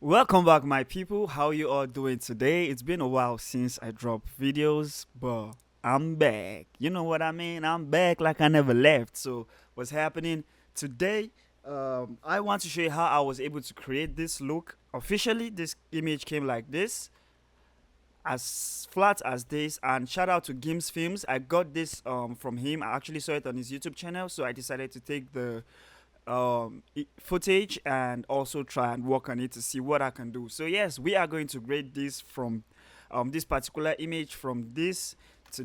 Welcome back, my people. How you all doing today? It's been a while since I dropped videos, but I'm back. You know what I mean? I'm back like I never left. So, what's happening today? I want to show you how I was able to create this look. Officially, this image came like this, as flat as this. And shout out to Gims Films. I got this from him. I actually saw it on his YouTube channel, so I decided to take the footage and also try and work on it to see what I can do. So yes, we are going to grade this from this particular image from this to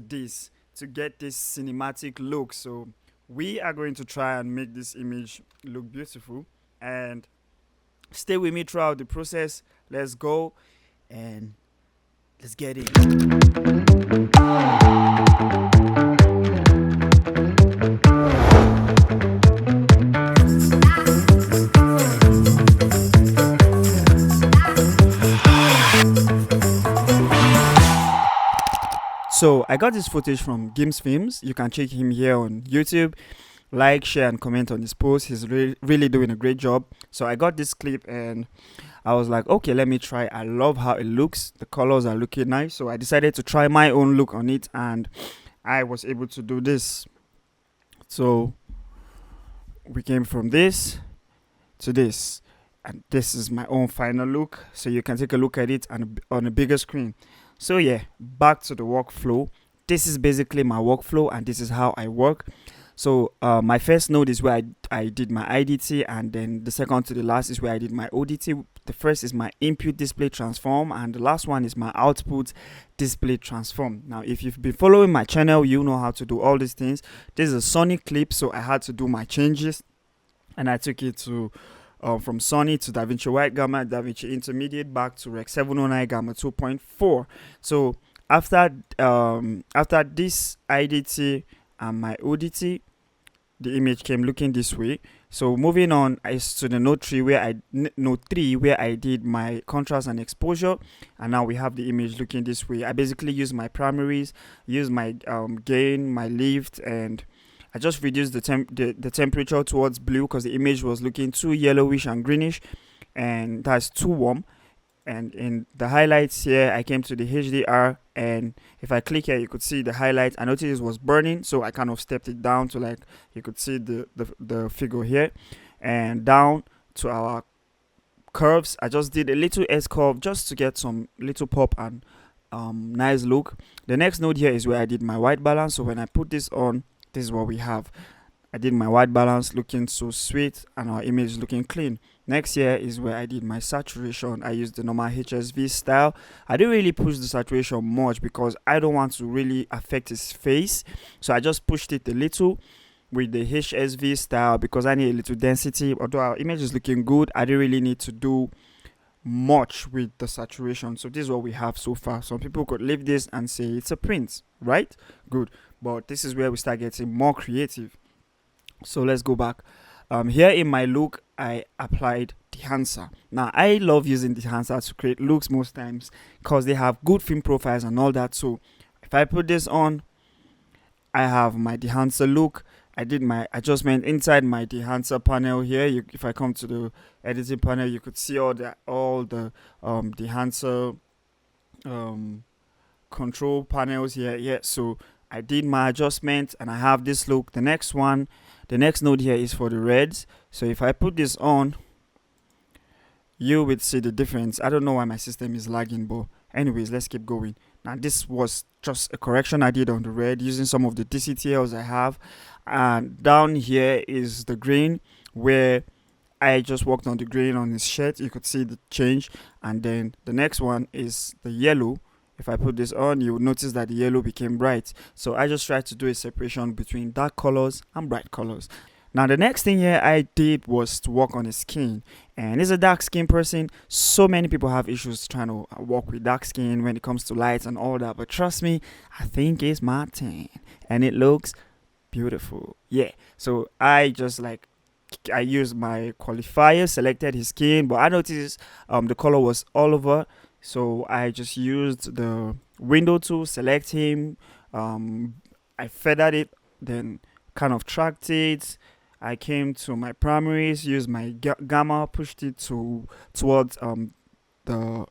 get this cinematic look. So we are going to try and make this image look beautiful, and stay with me throughout the process. Let's go and let's get it. So I got this footage from Gims Films. You can check him here on YouTube. Like, share, and comment on his post. He's really doing a great job. So I got this clip and I was like, okay, let me try. I love how it looks. The colors are looking nice. So I decided to try my own look on it, and I was able to do this. So we came from this to this, and this is my own final look. So you can take a look at it on a bigger screen. So yeah, back to the workflow. This is basically my workflow, and this is how I work. So my first node is where I did my IDT, and then the second to the last is where I did my ODT. The first is my input display transform, and the last one is my output display transform. Now, if you've been following my channel, you know how to do all these things. This is a Sony clip, so I had to do my changes, and I took it to from Sony to DaVinci Wide Gamma, DaVinci Intermediate, back to Rec 709 Gamma 2.4. So after this IDT and my ODT, the image came looking this way. So moving on is to the node 3 where I did my contrast and exposure, and now we have the image looking this way. I basically use my primaries, use my gain, my lift, and I just reduced the temperature towards blue because the image was looking too yellowish and greenish, and that's too warm. And in the highlights here, I came to the HDR, and if I click here, you could see the highlights. I noticed it was burning, so I kind of stepped it down to, like, you could see the figure here, and down to our curves. I just did a little S curve just to get some little pop and nice look. The next node here is where I did my white balance. So when I put this on, this is what we have. I did my white balance looking so sweet, and our image looking clean. Next here is where I did my saturation. I used the normal HSV style. I didn't really push the saturation much because I don't want to really affect his face. So I just pushed it a little with the HSV style because I need a little density. Although our image is looking good, I didn't really need to do much with the saturation. So this is what we have so far. Some people could leave this and say it's a print, right? Good. But this is where we start getting more creative. So let's go back. Here in my look, I applied Dehancer. Now, I love using Dehancer to create looks most times because they have good film profiles and all that. So if I put this on, I have my Dehancer look. I did my adjustment inside my Dehancer panel here. If I come to the editing panel, you could see all the Dehancer control panels here. Yeah, so I did my adjustment and I have this look. The next node here is for the reds. So if I put this on, you would see the difference. I don't know why my system is lagging, but anyways, let's keep going. Now, this was just a correction I did on the red using some of the DCTLs I have. And down here is the green, where I just worked on the green on his shirt. You could see the change. And then the next one is the yellow. If I put this on, you will notice that the yellow became bright. So I just tried to do a separation between dark colors and bright colors. Now, the next thing here I did was to work on his skin. And he's a dark skin person. So many people have issues trying to work with dark skin when it comes to lights and all that. But trust me, I think it's my tan. And it looks beautiful. Yeah. So I used my qualifier, selected his skin. But I noticed the color was all over. So I just used the window tool, select him. I feathered it, then kind of tracked it. I came to my primaries, used my gamma, pushed it towards the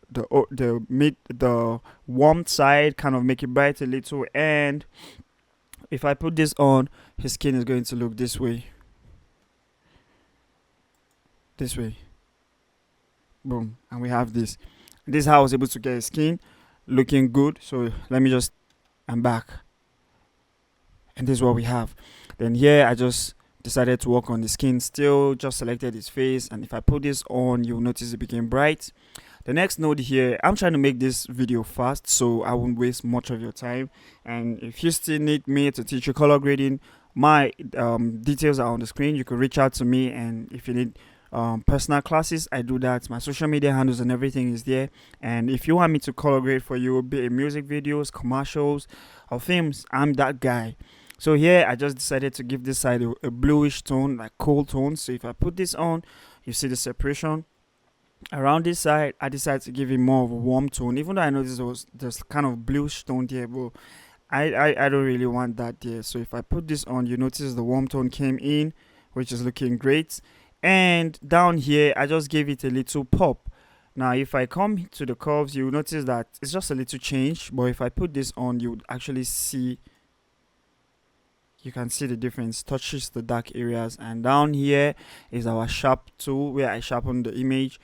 warm side, kind of make it bright a little. And if I put this on, his skin is going to look this way. This way. Boom. And we have this. This is how I was able to get his skin looking good. So let me just, I'm back. And this is what we have. Then here I just decided to work on the skin still, just selected his face. And if I put this on, you'll notice it became bright. The next node here, I'm trying to make this video fast so I won't waste much of your time. And if you still need me to teach you color grading, my details are on the screen. You can reach out to me, and if you need personal classes, I do that. My social media handles and everything is there. And if you want me to color grade for you, be it music videos, commercials, or films, I'm that guy. So here I just decided to give this side a bluish tone, like cool tone. So if I put this on, you see the separation. Around this side, I decided to give it more of a warm tone, even though I know this was just kind of bluish tone there, but I don't really want that there. So if I put this on, you notice the warm tone came in, which is looking great. And down here, I just gave it a little pop. Now, if I come to the curves, you notice that it's just a little change. But if I put this on, you would actually see, you can see the difference, touches the dark areas. And down here is our sharp tool where I sharpen the image.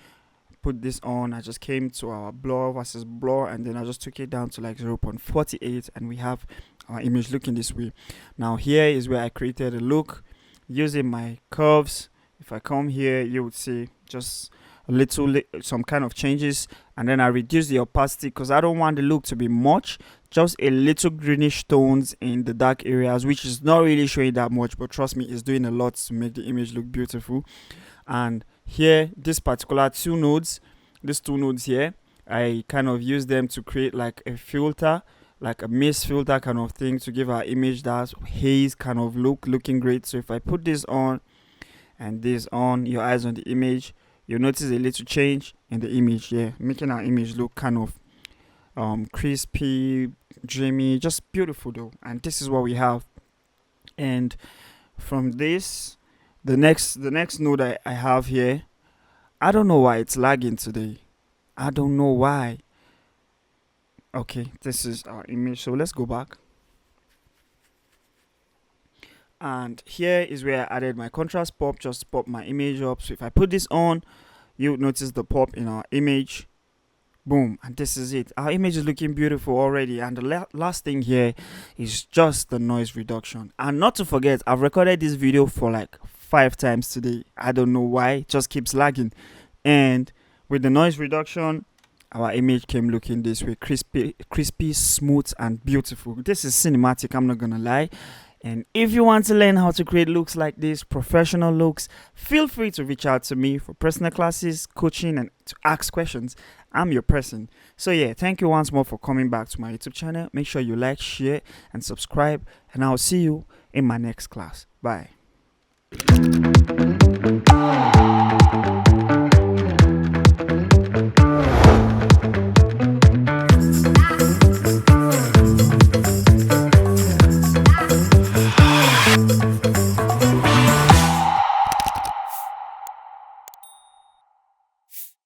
Put this on, I just came to our blur versus blur, and then I just took it down to like 0.48, and we have our image looking this way. Now here is where I created a look using my curves. If I come here, you would see just a little some kind of changes, and then I reduce the opacity because I don't want the look to be much, just a little greenish tones in the dark areas, which is not really showing that much, but trust me, it's doing a lot to make the image look beautiful. And here, this particular these two nodes here, I kind of use them to create like a filter, like a mist filter kind of thing, to give our image that haze kind of looking great. So if I put this on and this on, your eyes on the image, you'll notice a little change in the image here, making our image look kind of crispy, dreamy, just beautiful though. And this is what we have. And from this, the next node I have here, I don't know why it's lagging today. I don't know why. Okay, this is our image. So let's go back. And here is where I added my contrast pop, just pop my image up. So if I put this on, you notice the pop in our image. Boom, and this is it. Our image is looking beautiful already. And the last thing here is just the noise reduction. And not to forget, I've recorded this video for like 5 times today. I don't know why, it just keeps lagging. And with the noise reduction, our image came looking this way, crispy, smooth, and beautiful. This is cinematic, I'm not gonna lie. And if you want to learn how to create looks like this, professional looks, feel free to reach out to me for personal classes, coaching, and to ask questions. I'm your person. So yeah, thank you once more for coming back to my YouTube channel. Make sure you like, share, and subscribe, and I'll see you in my next class. Bye.